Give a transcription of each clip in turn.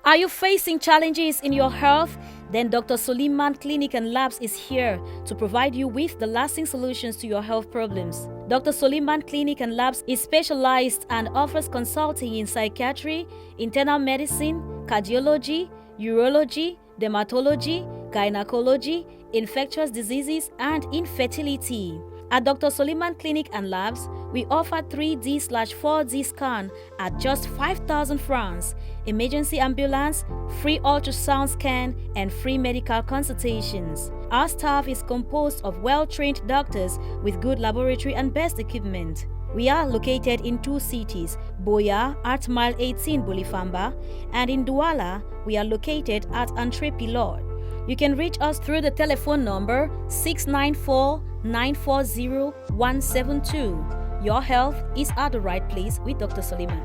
Are you facing challenges in your health? Then Dr. Suleiman Clinic and Labs is here to provide you with the lasting solutions to your health problems. Dr. Suleiman Clinic and Labs is specialized and offers consulting in psychiatry, internal medicine, cardiology, urology, dermatology, gynecology, infectious diseases, and infertility. At Dr. Suleiman Clinic and Labs, we offer 3D/4D scan at just 5,000 francs, emergency ambulance, free ultrasound scan, and free medical consultations. Our staff is composed of well-trained doctors with good laboratory and best equipment. We are located in 2 cities, Boya at Mile 18 Bolifamba, and in Douala, we are located at Entre Pilot. You can reach us through the telephone number 694-940-172. Your health is at the right place with Dr. Suleiman.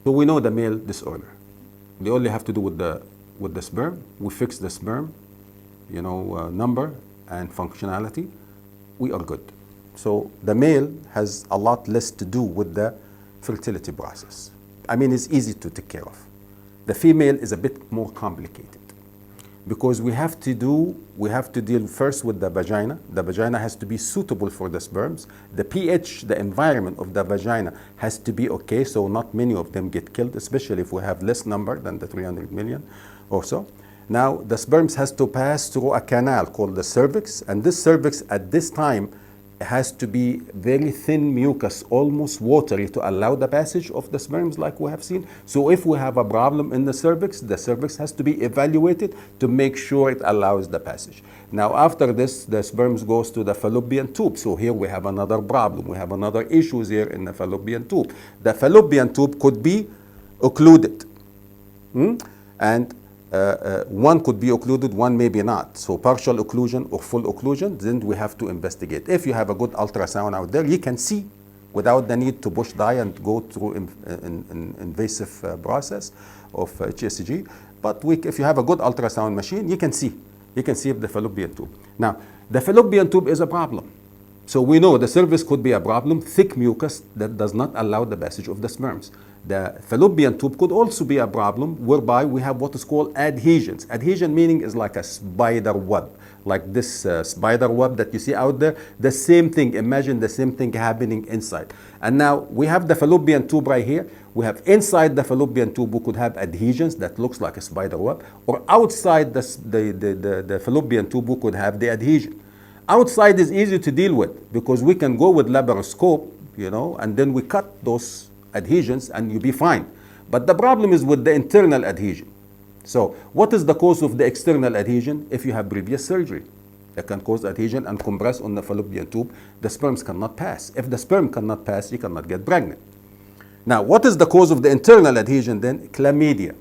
So we know the male disorder. They only have to do with the sperm. We fix the sperm, number and functionality. We are good. So the male has a lot less to do with the fertility process. I mean, it's easy to take care of. The female is a bit more complicated because we have to deal first with the vagina. The vagina has to be suitable for the sperms. The pH, the environment of the vagina has to be okay, so not many of them get killed, especially if we have less number than the 300 million or so. Now, the sperms has to pass through a canal called the cervix, and this cervix at this time has to be very thin mucus, almost watery, to allow the passage of the sperms like we have seen. So if we have a problem in the cervix has to be evaluated to make sure it allows the passage. Now after this, the sperms goes to the fallopian tube. So here we have another problem. We have another issues here in the fallopian tube. The fallopian tube could be occluded. And one could be occluded, one maybe not. So partial occlusion or full occlusion, then we have to investigate. If you have a good ultrasound out there, you can see without the need to push dye and go through invasive process of HSG. But if you have a good ultrasound machine, you can see the fallopian tube. Now, the fallopian tube is a problem. So we know the cervix could be a problem, thick mucus that does not allow the passage of the sperms. The fallopian tube could also be a problem whereby we have what is called adhesions. Adhesion meaning is like a spider web, like this spider web that you see out there. The same thing, imagine the same thing happening inside. And now we have the fallopian tube right here. We have inside the fallopian tube, we could have adhesions that looks like a spider web, or outside the fallopian tube, we could have the adhesion. Outside is easy to deal with because we can go with laparoscope, and then we cut those adhesions and you'll be fine. But the problem is with the internal adhesion. So what is the cause of the external adhesion? If you have previous surgery, that can cause adhesion and compress on the fallopian tube. The sperms cannot pass. If the sperm cannot pass, you cannot get pregnant. Now, what is the cause of the internal adhesion then? Chlamydia.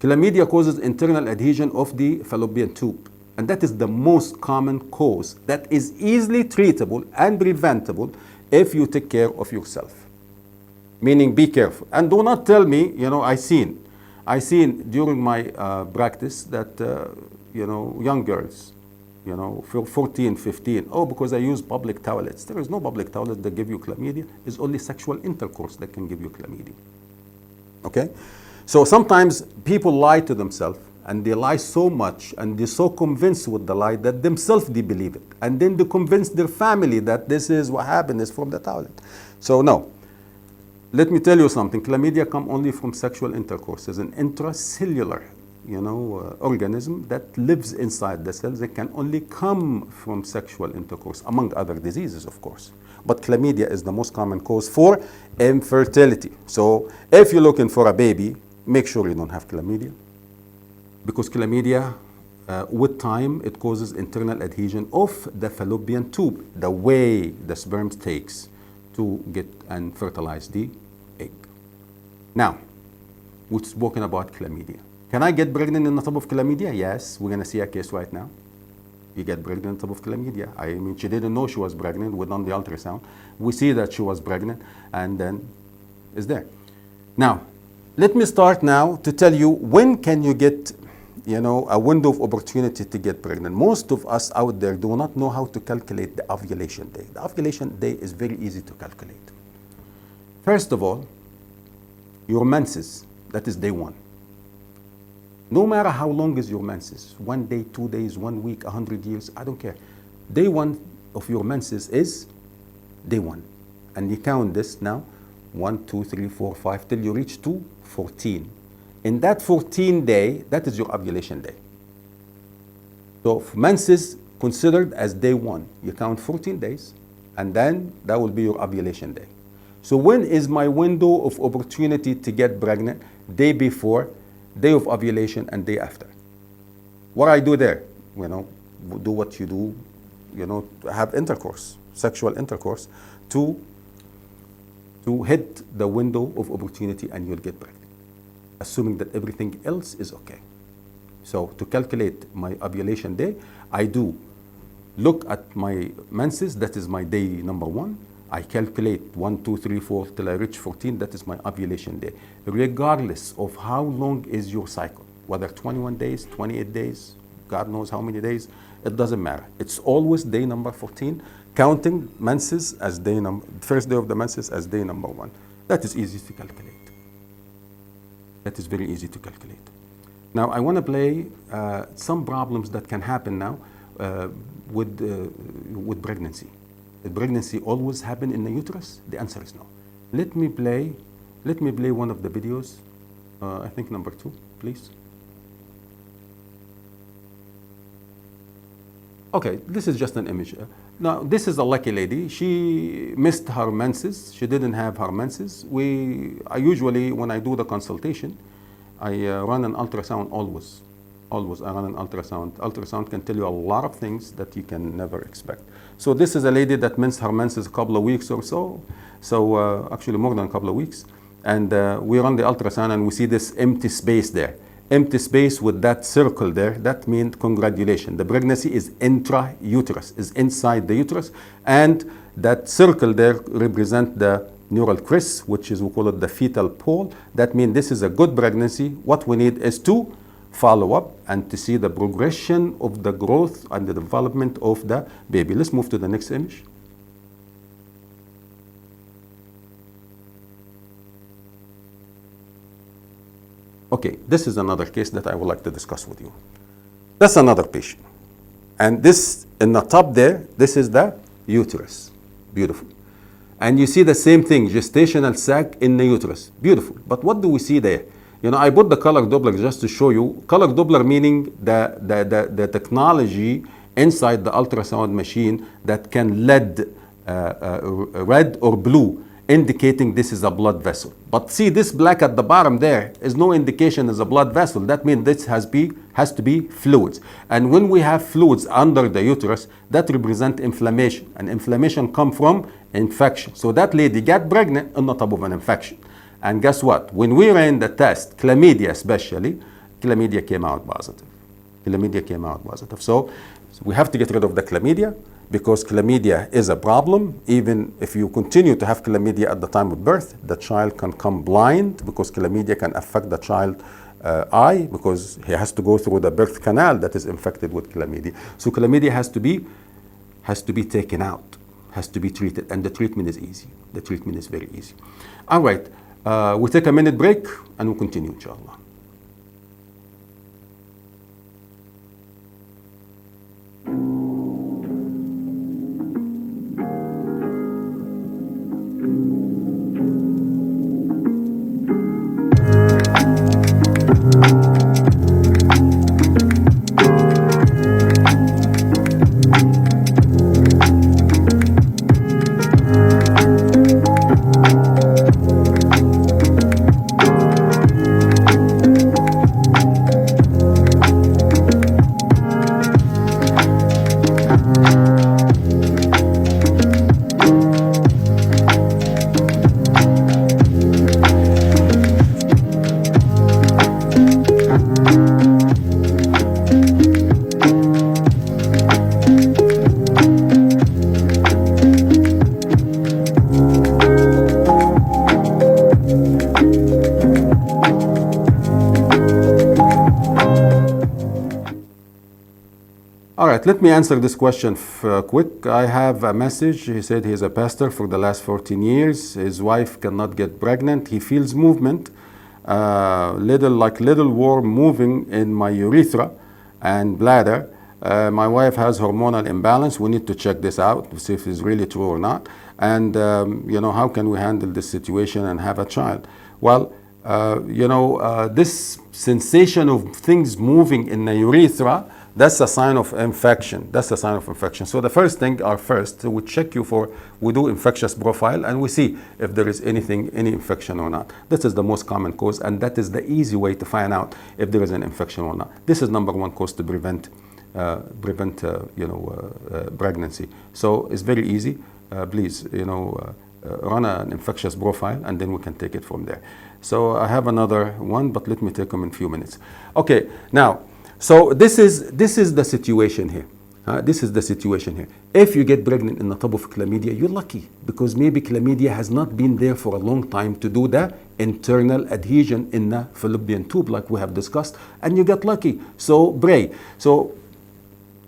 Chlamydia causes internal adhesion of the fallopian tube. And that is the most common cause that is easily treatable and preventable if you take care of yourself. Meaning, be careful. And do not tell me, I seen during my practice that, young girls, 14, 15, because I use public toilets. There is no public toilet that give you chlamydia. It's only sexual intercourse that can give you chlamydia. Okay? So sometimes people lie to themselves, and they lie so much, and they're so convinced with the lie that themselves they believe it. And then they convince their family that this is what happened, is from the toilet. So no. Let me tell you something. Chlamydia come only from sexual intercourse. It's an intracellular, organism that lives inside the cells. It can only come from sexual intercourse, among other diseases, of course. But chlamydia is the most common cause for infertility. So if you're looking for a baby, make sure you don't have chlamydia. Because chlamydia, with time, it causes internal adhesion of the fallopian tube, the way the sperm takes to get and fertilize the egg. Now, we've spoken about chlamydia. Can I get pregnant on top of chlamydia? Yes, we're going to see a case right now. You get pregnant on top of chlamydia. I mean, she didn't know she was pregnant. We done the ultrasound. We see that she was pregnant, and then it's there. Now, let me start now to tell you when can you get a window of opportunity to get pregnant. Most of us out there do not know how to calculate the ovulation day. The ovulation day is very easy to calculate. First of all, your menses, that is day one. No matter how long is your menses, 1 day, 2 days, 1 week, 100 years, I don't care. Day one of your menses is day one. And you count this now, 1, 2, 3, 4, 5, till you reach to 14. In that 14 day, that is your ovulation day. So menses considered as day one. You count 14 days, and then that will be your ovulation day. So when is my window of opportunity to get pregnant? Day before, day of ovulation, and day after. What I do there, do what you do, have intercourse, sexual intercourse, to hit the window of opportunity, and you'll get pregnant, assuming that everything else is okay. So to calculate my ovulation day, I do look at my menses, that is my day number one. I calculate 1, 2, 3, 4 till I reach 14, that is my ovulation day. Regardless of how long is your cycle, whether 21 days, 28 days, God knows how many days, it doesn't matter. It's always day number 14, counting menses as day number, first day of the menses as day number one. That is easy to calculate. That is very easy to calculate. Now I want to play some problems that can happen now with pregnancy. Did pregnancy always happen in the uterus? The answer is no. Let me play one of the videos. I think number 2, please. Okay, this is just an image. Now, this is a lucky lady. She missed her menses. She didn't have her menses. I usually, when I do the consultation, I run an ultrasound always. Always, I run an ultrasound. Ultrasound can tell you a lot of things that you can never expect. So this is a lady that missed her menses a couple of weeks or so. So actually more than a couple of weeks. And we run the ultrasound and we see this empty space there. Empty space with that circle there, that means congratulations. The pregnancy is intra-uterus, is inside the uterus. And that circle there represents the neural crest, which is, we call it the fetal pole. That means this is a good pregnancy. What we need is to follow up and to see the progression of the growth and the development of the baby. Let's move to the next image. Okay, this is another case that I would like to discuss with you. That's another patient. And this, in the top there, this is the uterus. Beautiful. And you see the same thing, gestational sac in the uterus. Beautiful. But what do we see there? I put the color Doppler just to show you. Color Doppler meaning the technology inside the ultrasound machine that can lead red or blue, indicating this is a blood vessel. But see, this black at the bottom there is no indication as a blood vessel. That means this has to be fluids. And when we have fluids under the uterus, that represents inflammation. And inflammation comes from infection. So that lady got pregnant on the top of an infection. And guess what? When we ran the test, chlamydia especially, chlamydia came out positive. Chlamydia came out positive. So we have to get rid of the chlamydia, because chlamydia is a problem. Even if you continue to have chlamydia at the time of birth, the child can come blind, because chlamydia can affect the child's eye, because he has to go through the birth canal that is infected with chlamydia. So chlamydia has to be taken out, has to be treated, and the treatment is easy. The treatment is very easy. All right, we'll take a minute break and we'll continue, inshallah. All right, let me answer this question quick. I have a message. He said he's a pastor for the last 14 years. His wife cannot get pregnant. He feels movement, little worm moving in my urethra and bladder. My wife has hormonal imbalance. We need to check this out to see if it's really true or not. And how can we handle this situation and have a child? Well, this sensation of things moving in the urethra, that's a sign of infection. That's a sign of infection. So the first thing we check you for, we do infectious profile and we see if there is any infection or not. This is the most common cause, and that is the easy way to find out if there is an infection or not. This is number one cause to prevent pregnancy. So it's very easy. Please, run an infectious profile, and then we can take it from there. So I have another one, but let me take them in a few minutes. Okay, now, so this is the situation here. This is the situation here. If you get pregnant in the top of chlamydia, you're lucky, because maybe chlamydia has not been there for a long time to do the internal adhesion in the fallopian tube, like we have discussed, and you get lucky. So pray. So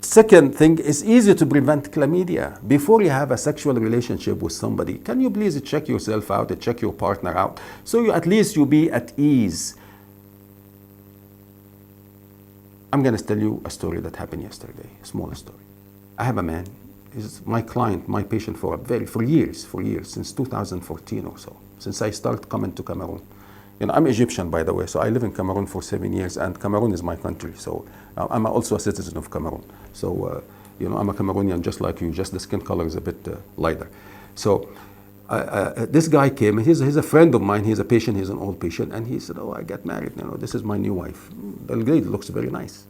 second thing, it's easy to prevent chlamydia. Before you have a sexual relationship with somebody, can you please check yourself out and check your partner out, so at least you'll be at ease. I'm going to tell you a story that happened yesterday, a small story. I have a man, he's my client, my patient for years, since 2014 or so, since I started coming to Cameroon. I'm Egyptian, by the way, so I live in Cameroon for 7 years, and Cameroon is my country. So I'm also a citizen of Cameroon. So, I'm a Cameroonian just like you, just the skin color is a bit lighter. So this guy came, and he's a friend of mine, he's a patient, he's an old patient, and he said, oh, I got married, this is my new wife. The lady looks very nice.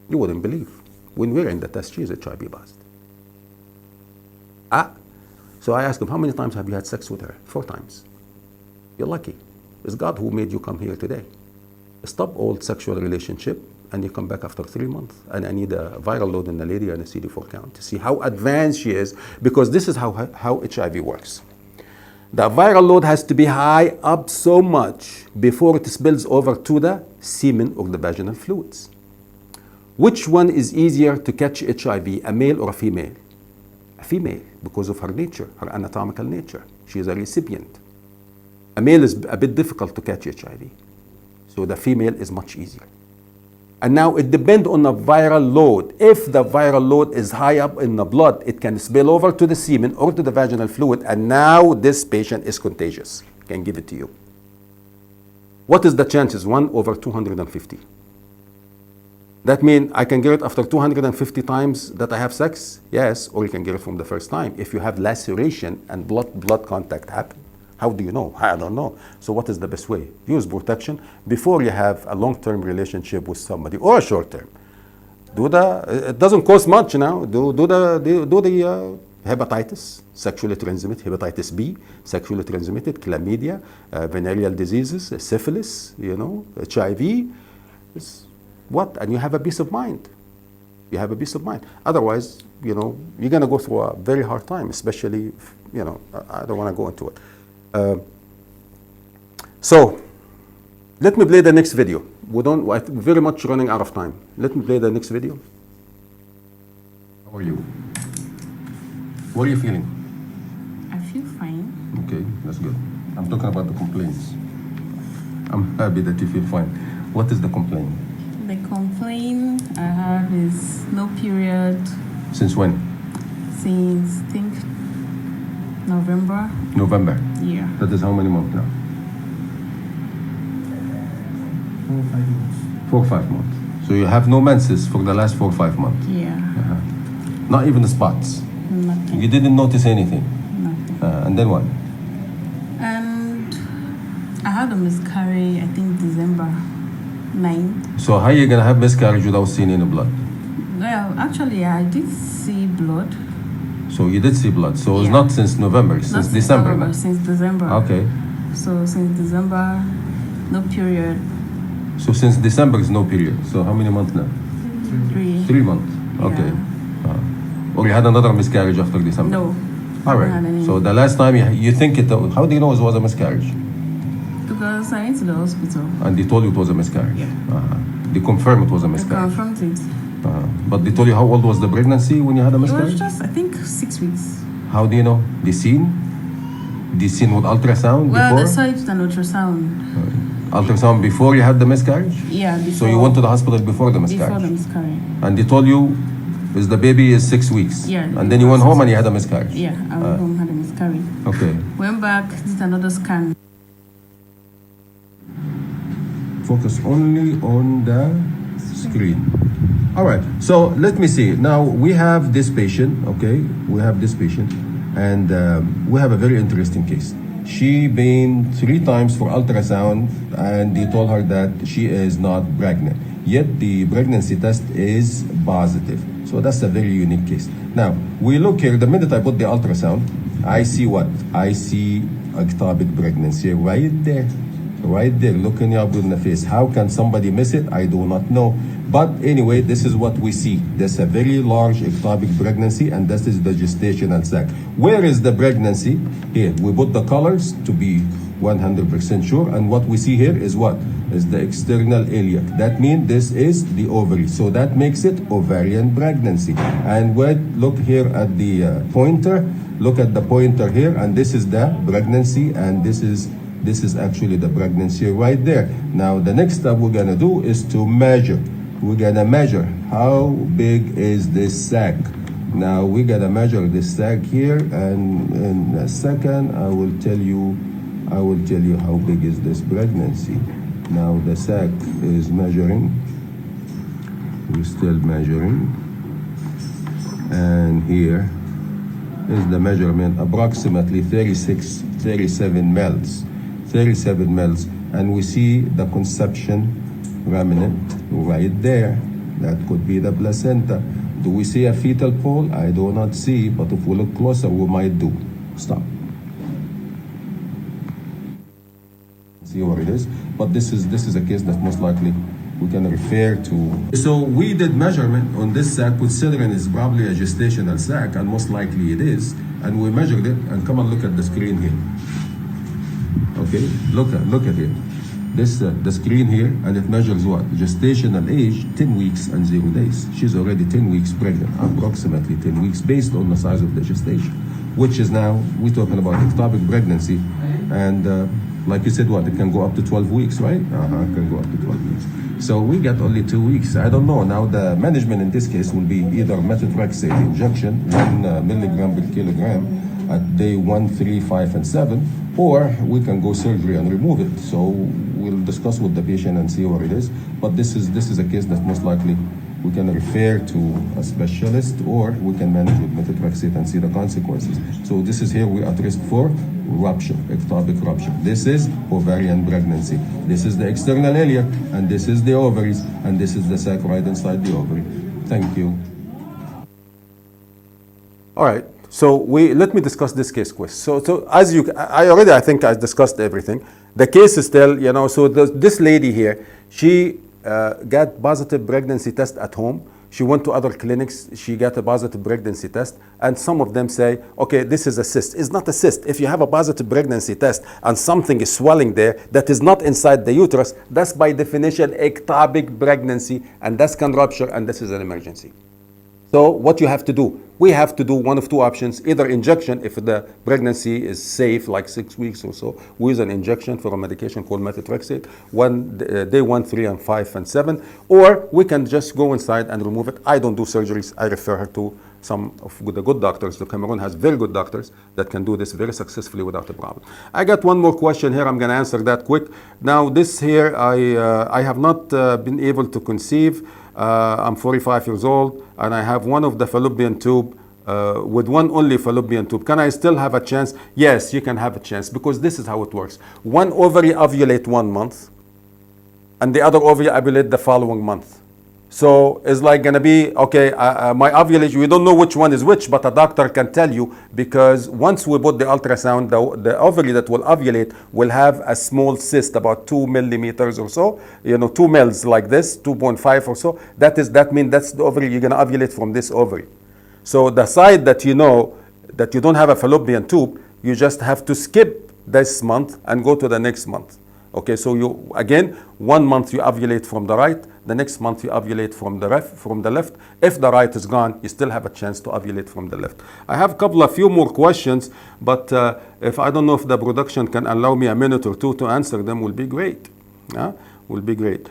You wouldn't believe. When we're in the test, she is HIV positive. So I asked him, how many times have you had sex with her? 4 times. You're lucky. It's God who made you come here today. Stop old sexual relationship, and you come back after 3 months. And I need a viral load in the lady and a CD4 count to see how advanced she is, because this is how HIV works. The viral load has to be high up so much before it spills over to the semen or the vaginal fluids. Which one is easier to catch HIV, a male or a female? A female, because of her nature, her anatomical nature. She is a recipient. A male is a bit difficult to catch HIV. So the female is much easier. And now it depends on the viral load. If the viral load is high up in the blood, it can spill over to the semen or to the vaginal fluid, and now this patient is contagious. Can give it to you. What is the chances? 1 over 250. That means I can get it after 250 times that I have sex? Yes, or you can get it from the first time. If you have laceration and blood contact happen, how do you know? I don't know. So what is the best way? Use protection before you have a long-term relationship with somebody, or a short-term. It doesn't cost much now. Do the hepatitis, sexually transmitted, hepatitis B, sexually transmitted, chlamydia, venereal diseases, syphilis, HIV. What? And you have a peace of mind. You have a peace of mind. Otherwise, you're going to go through a very hard time, especially, I don't want to go into it. So, let me play the next video. We're very much running out of time. Let me play the next video. How are you? What are you feeling? I feel fine. Okay, that's good. I'm talking about the complaints. I'm happy that you feel fine. What is the complaint? The complaint I have is no period. Since when? Since, I think, November. November? Yeah. That is how many months now? 4 or 5 months. 4 or 5 months. So you have no menses for the last 4 or 5 months? Yeah. Not even the spots? Nothing. You didn't notice anything? Nothing. And then what? And I had a miscarriage, I think, December 9th. So how are you going to have miscarriage without seeing any blood? Well, actually, I did see blood. So you did see blood. So it's Yeah. not since November, it's Not since December. November, now. since December. Okay. So since December, no period. So since December is no period. So how many months now? 3. 3 months. Okay. Yeah. Or you had another miscarriage after December? No. All I haven't had right. any. So the last time you think it, how do you know it was a miscarriage? Because I went to the hospital. And they told you it was a miscarriage? Yeah. They confirmed it was a I miscarriage. confirmed it. But they told you how old was the pregnancy when you had a It miscarriage? was just, I think, 6 weeks. How do you know? They seen with ultrasound Well, before? they saw it with an ultrasound. Ultrasound before you had the miscarriage? Yeah, before. So you went to the hospital before the miscarriage? Before the miscarriage. And they told you is the baby is 6 weeks? Yeah. And then you went home and you had a miscarriage? Yeah, I went home, had a miscarriage. Okay. Went back, did another scan. Focus only on the screen. All right, so let me see. Now we have this patient, okay? We have this patient, and we have a very interesting case. She been 3 times for ultrasound, and they told her that she is not pregnant. Yet the pregnancy test is positive. So that's a very unique case. Now, we look here, the minute I put the ultrasound, I see what? I see ectopic pregnancy right there. Right there, looking up in the face. How can somebody miss it? I do not know. But anyway, this is what we see. There's a very large ectopic pregnancy, and this is the gestational sac. Where is the pregnancy? Here, we put the colors to be 100% sure, and what we see here is what? Is the external iliac. That means this is the ovary. So that makes it ovarian pregnancy. And look here at the pointer. Look at the pointer here, and this is the pregnancy, and this is actually the pregnancy right there. Now the next step we're gonna do is to measure. We're gonna measure how big is this sac. Now we gotta measure this sac here, and in a second I will tell you how big is this pregnancy. Now the sac is measuring. We're still measuring, and here is the measurement, approximately 37 mils. 37 mils, and we see the conception remnant right there. That could be the placenta. Do we see a fetal pole? I do not see, but if we look closer, we might do. Stop. See what it is, but this is a case that most likely we can refer to. So we did measurement on this sac, considering it's probably a gestational sac, and most likely it is, and we measured it, and come and look at the screen here. Okay, look at it. This the screen here, and it measures what? Gestational age, 10 weeks and 0 days. She's already 10 weeks pregnant, approximately 10 weeks, based on the size of the gestation, which is now, we're talking about ectopic pregnancy, and like you said, what? It can go up to 12 weeks, right? It can go up to 12 weeks. So we got only 2 weeks. I don't know. Now the management in this case will be either methotrexate injection, 1 milligram per kilogram, at day 1, 3, 5, and 7, or we can go surgery and remove it. So we'll discuss with the patient and see what it is. But this is a case that most likely we can refer to a specialist, or we can manage with methotrexate and see the consequences. So this is here we at risk for rupture, ectopic rupture. This is ovarian pregnancy. This is the external iliac, and this is the ovaries, and this is the sac right inside the ovary. Thank you. All right. So let me discuss this case quick. So as I think I discussed everything. The case is still, so this lady here, she got positive pregnancy test at home. She went to other clinics, she got a positive pregnancy test, and some of them say, okay, this is a cyst. It's not a cyst. If you have a positive pregnancy test and something is swelling there that is not inside the uterus, that's by definition ectopic pregnancy, and that can rupture, and this is an emergency. So what you have to do, we have to do one of 2 options, either injection if the pregnancy is safe, like 6 weeks or so. We use an injection for a medication called methotrexate, day 1, 3, and 5, and 7, or we can just go inside and remove it. I don't do surgeries. I refer her to some of the good doctors. The Cameroon has very good doctors that can do this very successfully without a problem. I got one more question here. I'm going to answer that quick. Now this here, I have not been able to conceive. I'm 45 years old, and I have one of the fallopian tube, with one only fallopian tube. Can I still have a chance? Yes, you can have a chance, because this is how it works. One ovary ovulate 1 month, and the other ovary ovulate the following month. So it's like gonna be, okay, my ovulation, we don't know which one is which, but a doctor can tell you, because once we put the ultrasound, the ovary that will ovulate will have a small cyst, about 2 millimeters or so, 2 mils like this, 2.5 or so. That means that's the ovary, you're gonna ovulate from this ovary. So the side that that you don't have a fallopian tube, you just have to skip this month and go to the next month. Okay, so you, again, 1 month you ovulate from the right, the next month you ovulate from the left. If the right is gone, you still have a chance to ovulate from the left. I have a few more questions, but if I don't know if the production can allow me a minute or two to answer them, will be great. Will be great.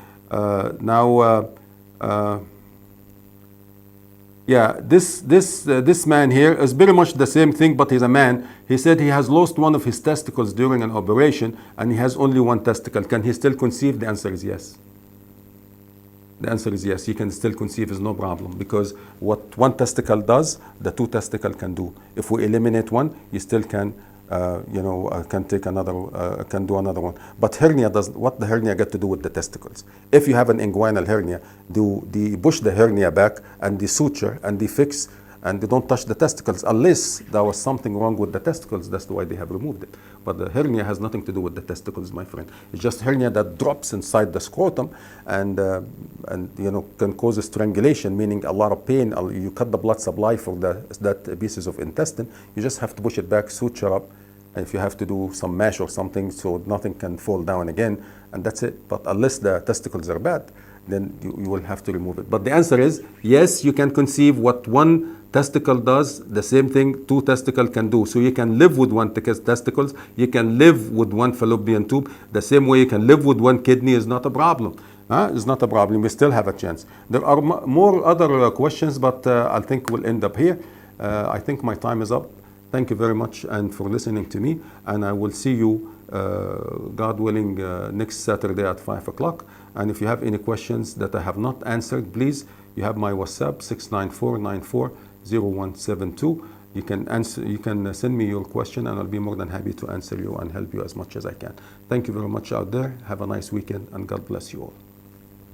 Yeah, this man here is very much the same thing, but he's a man. He said he has lost one of his testicles during an operation, and he has only one testicle. Can he still conceive? The answer is yes. The answer is yes. He can still conceive, is no problem, because what one testicle does, the two testicle can do. If we eliminate one, you still can, can take another, can do another one. But hernia does. What the hernia got to do with the testicles? If you have an inguinal hernia, they push the hernia back and they suture and they fix and they don't touch the testicles unless there was something wrong with the testicles. That's why they have removed it. But the hernia has nothing to do with the testicles, my friend. It's just hernia that drops inside the scrotum and can cause strangulation, meaning a lot of pain. You cut the blood supply for that pieces of intestine. You just have to push it back, suture up. And if you have to do some mesh or something so nothing can fall down again, and that's it. But unless the testicles are bad, then you will have to remove it. But the answer is yes, you can conceive. What one testicle does, the same thing two testicles can do. So you can live with one testicles, you can live with one fallopian tube, the same way you can live with one kidney. Is not a problem. It's not a problem. We still have a chance. There are more other questions, but I think we'll end up here. I think my time is up. Thank you very much and for listening to me, and I will see you, God willing, next Saturday at 5 o'clock. And if you have any questions that I have not answered, please, you have my WhatsApp, 694940172. You can send me your question, and I'll be more than happy to answer you and help you as much as I can. Thank you very much out there. Have a nice weekend, and God bless you all.